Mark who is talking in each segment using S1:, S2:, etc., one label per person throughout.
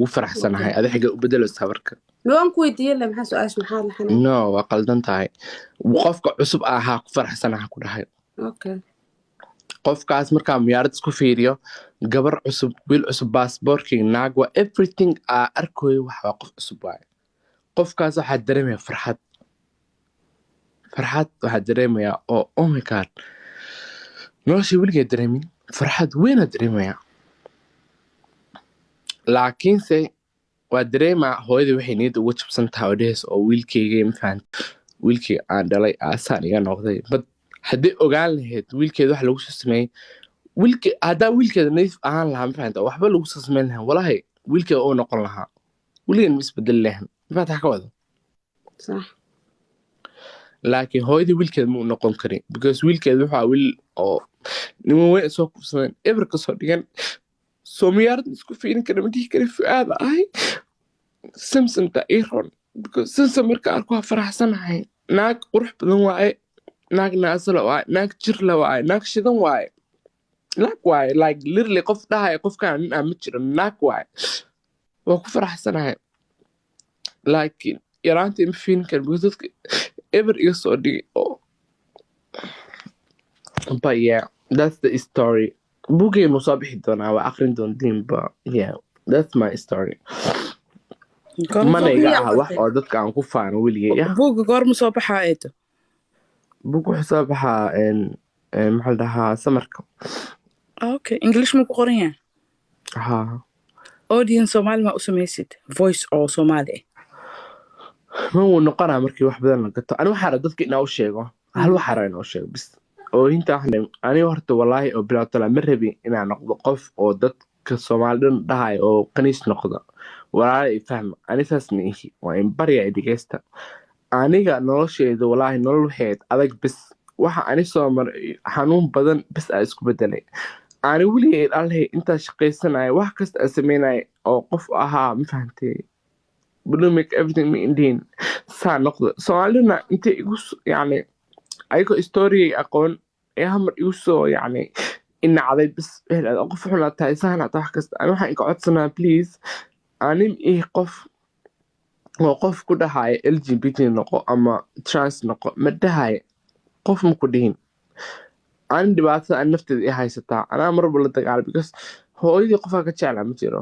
S1: وفرحسنahay adi xaga u bedelaysaa marka
S2: waan ku weydiiyay la maxaa su'aash maxaa la xanaa
S1: no waa qaldan tahay qofka cusub ahaa ku faraxsanaha ku dhahay
S2: okay
S1: qofkaas markaa miyaarad isku fiiriyo gabar cusub wiil cusub baasaboorkii naag waa everything arkooyo waxa qof cusub waay qofkaas waxaa dareemaya farxad waxaa dareemaya oh my god nolosha weligeed dareemin farxad weyna dareemaya laakiinse waa dareemaa hooyadii waxay niyadda uga jabsan tahay oo dhehaysa oo wiilkeyga mafahanta wiilkii aan dhalay aasaan iga noqday bad haddii ogaan lahayd wiilkeeda wax lagu soo sameeyey haddaa wiilkeeda nadiif ahaan lahaa mafahanta waxba lagu soo sameyn lahaa walahi wiilkeeda oo noqon lahaa weligeed ma isbedeli lahan mafahanta ka wada
S2: صح
S1: laakiin hooyadii wiilkeeda ma u noqon karin because wiilkeeda wuxuu wiil oo niman weyn soo kubsadeen eber ka soo dhigan soo miyaarad isku fiirin kara ma dhihi kara fu'aad ahay samson ta iron because samson marka arko waa faraxsanahay naag qurux badan waaye naag naasala waaye naag jir la waaye naag shidan waaye naag waaye like literally qof dhahay qofkaan nin aan ma jiro naag waaye waa ku faraxsanahay laakiin yaraantii ma fiirin kara because dadka ever iga soo dhigay oo but yeah that's the story buugaynu soo bixi doonaa waa aqrin doontiin but yeah that's my story mana iga aha wax oo dadka aan ku faano weligay
S3: buugga goorma soo baxaa eedo
S1: buug wuxuu soo baxaa maxaa la dhahaa samarka
S3: okay english ma ku qoran yahay
S1: ha
S3: audience Soomaali ma u samaysid voice oo Soomaali
S1: ma uu noqonaa markii wax badan la gato ani waxaan dadka inaa u sheego hal waxaan inoo sheego bis oo inta ani horta wallahi oo bilaatala ma rabi inaan noqdo qof oo dadka Soomaalidan dhahay oo qaniis noqdo walaal faham ani saas ma ihi waa in bariya dhigeysta aniga nolosheedu wallahi nolol waxeed adag bis waxa ani soo mar xanuun badan bis ay isku bedelay ani weligeed allahay inta shaqeysanaay wax kasta aan sameynay oo qof ahaa ma fahantay blue make everything me Indian saa noqdo Soomaalina inta igu yani aygo story aqoon ee hamar igu soo yani inacday bis qof xuna tahay saana wax kasta ani waxaan ka codsanaa please anim qof oo qof ku dhahay LGBT noqo ama trans noqo ma dhahay qof ma ku dhihin aan dhibaatada aan nafteeda i haysataa anaa marba la dagaal because hooyadii qofaa ka jeclaa ma jiro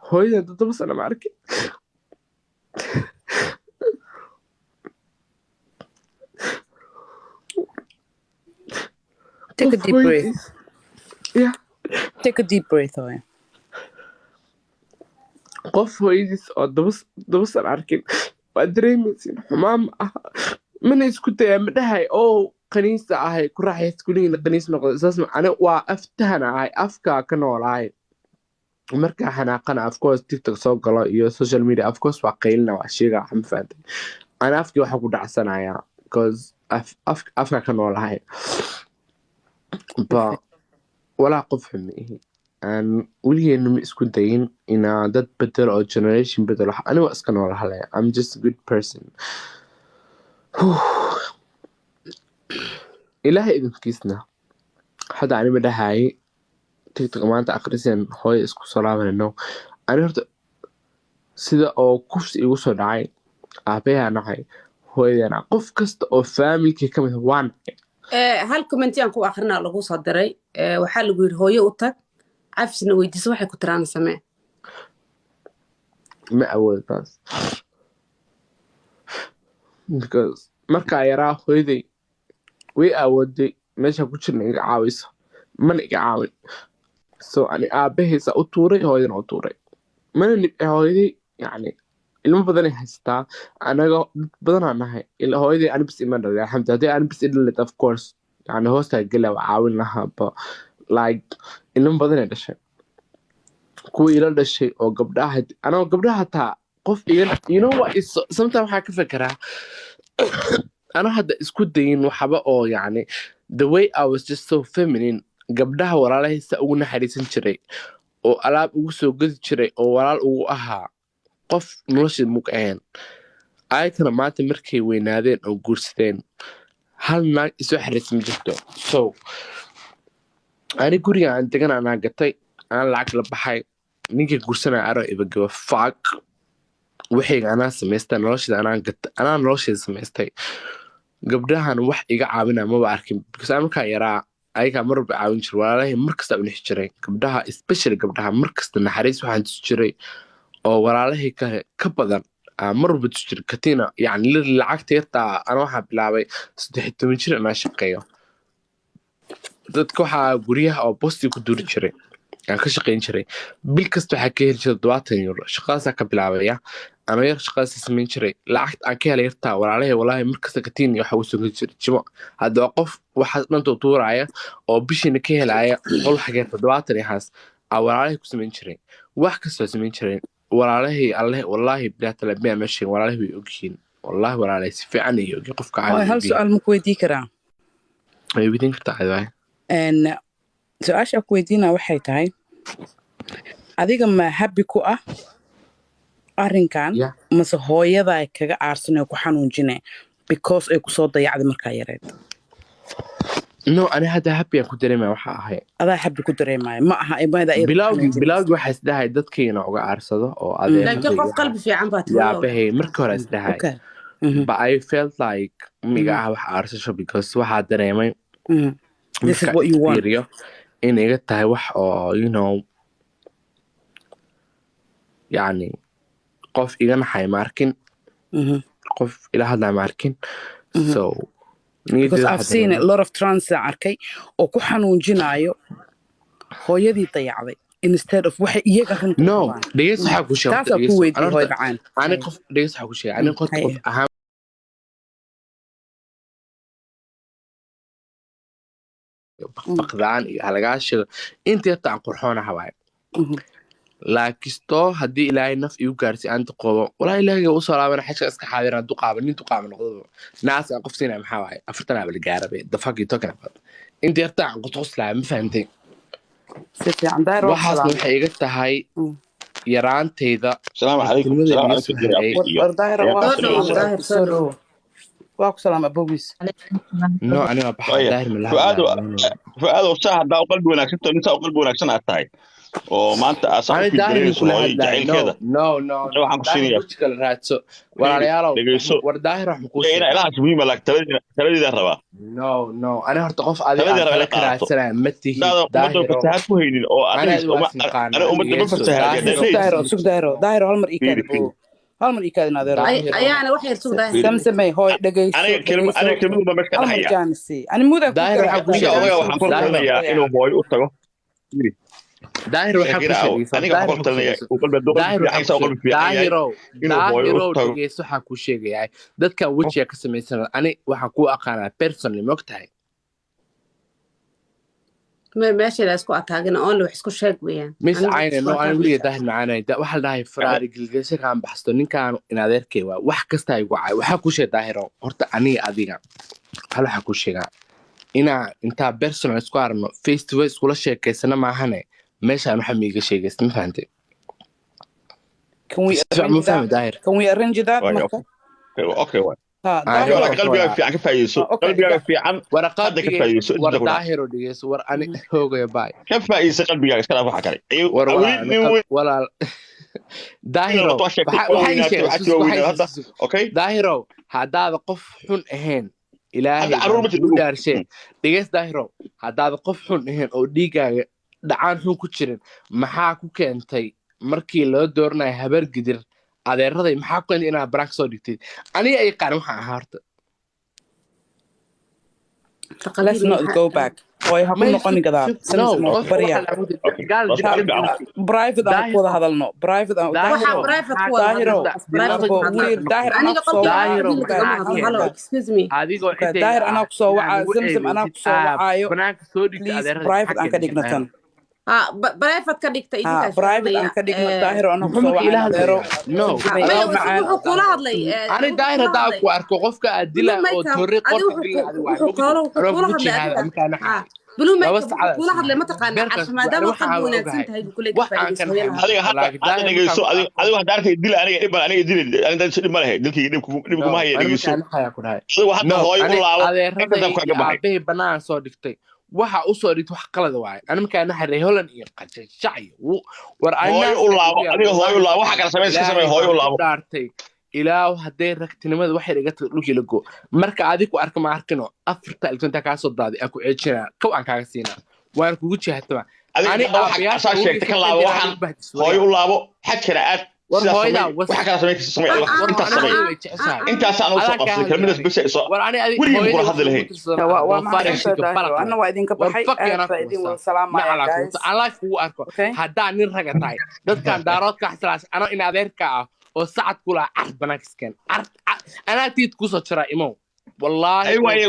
S1: hooyadii 7 sano ma arkin
S3: Take a deep breath.
S1: Yeah.
S3: Take a deep breath, oh yeah.
S1: qof hooyadiis oo 7 sano arkin waa dareemaysin xumaan aha mana isku dayaa ma dhahay oo qaniisa ahay ku raaxays kuliina qaniis noqdo saas ana waa aftahana ahay afka ka noolahay marka xanaaqana of course TikTok soo galo iyo social media of course waa qaylina waa sheega xam faantay ana afki waxa ku dhacsanaya because afka ka noolahay ba wala qof xumihi aan weligeena ma isku dayin inaa dad bedel oo generation bedel ani waa iska noolahay I'm just a good person ilaahay idinkiisna hada ani ma dhahay TikTok maanta akhrisan hooyo isku salaamanayno ani horta sida oo kufsi igu soo dhacay aabayaa nahay hooyadana qof kasta oo family ka mid waan
S2: hal comment aan ku akhrina lagu soo diray waxa lagu yiri hooyo u tag afsina weydiiso waxay ku tiraan samee
S1: ma awood taas because marka yaraa hooyaday way awooday meesha ku jirna iga caawiso mana iga caawin so ani aabaheesa u tuuray hooyadana u tuuray mana hooyaday yani ilmo badan ay haystaa anaga dad badan aan nahay hooyaday ani bis iman dhalay alxamdu haddii ani bis idhalet of course yani hoosta gala waa caawin lahaa but like ilmo badan ay dhashay kuwa ila dhashay oo gabdhaha anoo gabdhaha taa qof you know what is sometimes waxaa ka fekeraa ana hadda isku dayin waxba oo yani the way I was just so feminine gabdhaha walaalahaysa ugu naxariisan jiray oo alaab ugu soo gadi jiray oo walaal ugu ahaa qof nolosheed mug ahayn ayakana maanta markay weynaadeen oo guursadeen hal naag isoo xariis ma jirto so ani guriga aan degan anaa gatay aan lacag la baxay ninkii guursanaya aro ibagawa fuck wixayga anaa samaystay nolosheeda anaa nolosheeda samaystay gabdhahan wax iga caawinaya maba arkin because aan markaa yaraa ayagaa marwalba caawin jiray walaalahay markasta u nixi jiray gabdhaha especially gabdhaha markasta naxariis waxaan tusi jiray oo walaalahay ka badan marwalba tusi jiray katina yani lacagta yartaa ana waxaa bilaabay 13 jir inaan shaqeeyo dadka waxaa guryaha oo bosti ku duuri jiray aan ka shaqayn jiray bil kasta waxaa ka heli jiray 20 euro shaqadaasaa ka bilaabaya ama yar shaqadaasa samayn jiray lacagta aan ka helay yartaa walaalahay walaahi markasta katiin waxa uu soo geli jiray jimo haddaba qof waxaas dhanta tuuraya oo bishiina ka helaya qol xagee 70 yahaas walaalahay ku samayn jiray wax kastoo samayn jiray walaalahay alle wallaahi bilaa talabiya meesha walaalahay way ogyihiin wallaahi walaalahay si fiican ay ogyihiin qofka
S3: caadi hal su'aal ma ku weydiin karaa
S1: way weydiin kartaa adiga
S3: su-aasha ku weydiinaa waxay tahay adiga ma happy ku ah arrinkan mase hooyada ay kaga aarsanay ku xanuunjinay because ay ku soo dayacday markaa yareed
S1: no ani hadda happy aan ku dareemaya waxa ahay
S3: adaa happy ku dareemaya ma aha imaada ay
S1: bilawgi waxa isdahay dadkeena uga aarsado oo adeer
S2: laakiin qof qalbi fiican baa
S1: yaa bahay markii hore isdahay but I felt like miga wax aarsasho because waxa dareemay
S3: this is what you want
S1: in iga tahay wax oo you know yani qof iga naxay markin qof ila hadla markin so
S3: because I've seen a lot of trans arkay oo ku xanuunjinayo hooyadii dayacday instead of waxa iyaga runta
S1: no dhigeys waxa ku sheegay
S3: taas ku weydiin hooy bacaan
S1: ani qof dhigeys waxa ku sheegay ani qof ahaan baqdaan iyo halagaashiga inta taan qurxoona hawaay laakisto haddii ilaahay naf igu gaarsi aan qobo walaa ilaahay u soo laabana xajka iska xaadiraan duqaaba nin duqaaba noqdo naas aan qof siinaa maxaa waaye 40 abal gaarabe the fuck you talking about inta yartaa aan qoslaa ma fahantay
S3: si fiican daaro
S1: waxaas waxay iga tahay yaraantayda
S4: السلام عليكم
S3: واكو سلام ابوبيس
S1: no aniga baxay daahir ma
S4: فؤاد وصاح دا قلبي wanaagsan to inta qalbi wanaagsan aad tahay oo maanta aasaan ku dirayso jacaylkeeda
S1: no
S4: waxaan ku siinayaa
S1: wajkal raadso walaalayaal war daahir wax ku
S4: sheegay ilaahas muhiim ah taladida raba
S1: no ana horta qof adiga ka raadsanaa ma tihi
S4: daahir fatahaad ku haynin oo ana ummadda ma fatahaad
S3: daahir hal mar hal mar ikaadina adeer
S2: ayaana wax yar sugdaa
S3: samsamay hooy dhageyso
S4: aniga kelmadu ma ka dhaxaya
S3: ani muda
S1: daahir waxa ku sheegay
S4: waxaan ku talinayaa inuu hooy u tago
S1: daahir waxa ku sheegay
S4: aniga waxaan ku talinayaa uu qalbi duqay
S1: daahiro dhageyso waxa ku sheegay dadka wajiga ka sameeysan ani waxa ku aqaanaa personally ma ogtahay
S2: meesha la isku ataagina oo wax isku sheeg weeyaan
S1: mis ayna no aan waliga daahir macaanay waxa la dhahay faraari gilgasho kan baxsto ninkan in adeerkay waa wax kasta ay wacay waxa ku sheegay daahiro horta aniga adiga hal waxa ku sheegaa ina inta personal isku arno face to face kula sheekaysana ma ahane meesha aan waxa miiga sheegaysan ma fahantay
S3: can we arrange that
S4: okay qalbiga fiican ka faa'iideyso qalbiga fiican
S1: warqada ka faa'iideyso war daahiro dhigeyso war ani hoogay baay
S4: ka faa'iideyso qalbiga iska dhaaf waxa kale
S1: walaal daahiro
S4: okay
S1: daahiro hadaad qof xun ahayn ilaahay u dhaarshay dhigeys daahiro hadaad qof xun ahayn oo dhiigaaga dhacaan xun ku jirin maxaa ku keentay markii loo dooranayo habar gidir adeeraday maxaa ku keentay inaad brank soo dhigtay aniga ay qaan waxa ahaa horta
S3: let's not go back way ha ku noqon karaa bariya private aan wada hadalno private aan
S2: excuse me
S1: adigoo
S3: daahir anaa ku soo waca zamzam anaa ku soo wacaayo
S1: brank soo dhigtay adeeraday
S3: private aan ka dhignatan
S2: private ka dhigta idinka
S3: private aan ka dhigno daahir anaa ku soo wacaayo adeero
S1: no
S2: wuxuu kula hadlay
S1: ani daahir hadaa ku arko qofka aad dila oo torri qorta dilaa
S2: بلو ما كل هذا ما تقنع عشان ما دام قلبي وناسين تهاي بكل
S4: هذا نجيسو هذا واحد عارف يدل أنا يدل أنا ده ما له دلك يدل ما هي نجيسو
S1: أنا حياكل هاي
S4: شو واحد هاي ولا
S1: هذا بناء صادقتي waxa u soo dhigto wax qalad waay ana markaan xaray holan iyo qajajay war
S4: hooyo u laabo adiga hooyo u laabo waxa kala sameeyay iska sameey hooyo u laabo
S1: dhaartay ilaa haday ragtinimada waxay iga tag dhulkii la go marka adigu arka ma arkino afarta ilkanta ka soo daaday aku ceejina kaw aan kaaga siina waan kugu jeexataba
S4: adiga waxa sheegtay ka laabo waxaan hooyo u laabo xajkana aad waxa kala sameeyay inta sameey inta saan u soo qabtay kelmadaas bisha isoo
S1: war ani adiga
S4: weli ku hadal lahayn
S3: waa maxaa ana waa idinka baxay idin wada salaamaya guys
S1: Allah ku arko hadaa nin raga tahay dadkan daaroodka xasalaas ana in adeerka ah oo sacad kula cad banaankiiskan ana tiid ku soo jira imo wallahi
S4: ay way